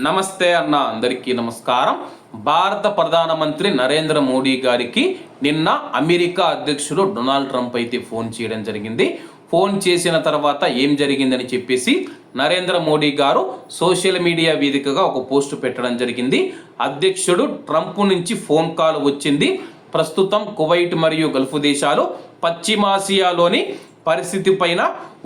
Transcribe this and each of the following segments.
నమస్తే అన్న, అందరికీ నమస్కారం. భారత ప్రధానమంత్రి నరేంద్ర మోడీ గారికి నిన్న అమెరికా అధ్యక్షుడు డొనాల్డ్ ట్రంప్ అయితే ఫోన్ చేయడం జరిగింది. ఫోన్ చేసిన తర్వాత ఏం జరిగిందని చెప్పేసి నరేంద్ర మోడీ గారు సోషల్ మీడియా వేదికగా ఒక పోస్ట్ పెట్టడం జరిగింది. అధ్యక్షుడు ట్రంప్ నుంచి ఫోన్ కాల్ వచ్చింది. ప్రస్తుతం కువైట్ మరియు గల్ఫ్ దేశాలు పశ్చిమాసియాలోని పరిస్థితి పైన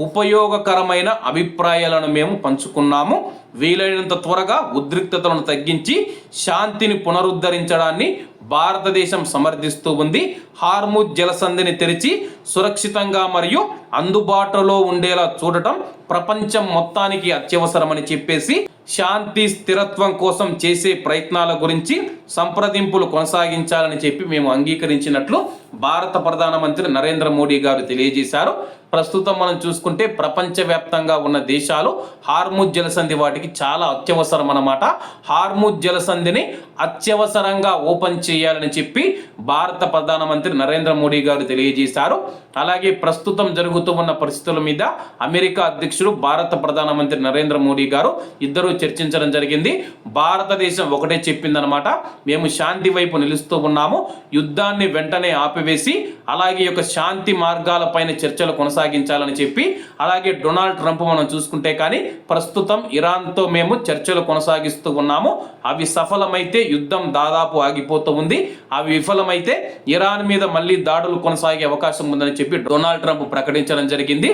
ఉపయోగకరమైన అభిప్రాయాలను మేము పంచుకున్నాము. వీలైనంత త్వరగా ఉద్రిక్తతలను తగ్గించి శాంతిని పునరుద్ధరించడాన్ని భారతదేశం సమర్థిస్తూ ఉంది. హార్ముజ్ జలసంధిని తెరిచి సురక్షితంగా మరియు అందుబాటులో ఉండేలా చూడటం ప్రపంచం మొత్తానికి అత్యవసరమని చెప్పేసి శాంతి స్థిరత్వం కోసం చేసే ప్రయత్నాల గురించి సంప్రదింపులు కొనసాగించాలని చెప్పి మేము అంగీకరించినట్లు భారత ప్రధానమంత్రి నరేంద్ర మోడీ గారు తెలియజేశారు. ప్రస్తుతం మనం చూసుకుంటే ప్రపంచవ్యాప్తంగా ఉన్న దేశాలు హార్ముజ్ జలసంధి వాటికి చాలా అత్యవసరం అన్నమాట. హార్ముజ్ జలసంధిని అత్యవసరంగా ఓపెన్ చేయాలని చెప్పి భారత ప్రధానమంత్రి నరేంద్ర మోడీ గారు తెలియజేశారు. అలాగే ప్రస్తుతం జరుగుతూ ఉన్న పరిస్థితుల మీద అమెరికా అధ్యక్షుడు భారత ప్రధానమంత్రి నరేంద్ర మోడీ గారు ఇద్దరు చర్చించడం జరిగింది. భారతదేశం ఒకటే చెప్పిందనమాట, మేము శాంతి వైపు నిలుస్తూ ఉన్నాము, యుద్ధాన్ని వెంటనే ఆపివేసి అలాగే యొక్క శాంతి మార్గాలపైన చర్చలు కొనసాగించాలని చెప్పి. అలాగే డొనాల్డ్ ట్రంప్ మనం చూసుకుంటే కానీ ప్రస్తుతం ఇరాన్తో మేము చర్చలు కొనసాగిస్తూ ఉన్నాము, అవి సఫలమైతే యుద్ధం దాదాపు ఆగిపోతూ ఉంది, అవి విఫలమైతే ఇరాన్ మీద మళ్ళీ దాడులు కొనసాగే అవకాశం ఉందని చెప్పి డొనాల్డ్ ట్రంప్ ప్రకటించడం జరిగింది.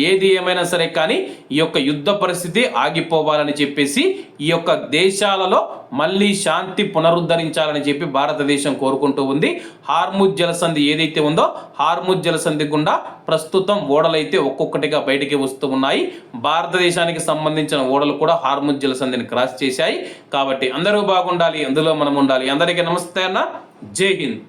ఏది ఏమైనా సరే కానీ ఈ యొక్క యుద్ధ పరిస్థితి ఆగిపోవాలని చెప్పేసి ఈ యొక్క దేశాలలో మళ్ళీ శాంతి పునరుద్ధరించాలని చెప్పి భారతదేశం కోరుకుంటూ ఉంది. హార్ముజ్ జలసంధి ఏదైతే ఉందో హార్ముజ్ జలసంధి గుండా ప్రస్తుతం ఓడలైతే ఒక్కొక్కటిగా బయటికి వస్తూ ఉన్నాయి. భారతదేశానికి సంబంధించిన ఓడలు కూడా హార్ముజ్ జలసంధిని క్రాస్ చేశాయి. కాబట్టి అందరూ బాగుండాలి, అందులో మనం ఉండాలి. అందరికీ నమస్తే అన్న, జై హింద్.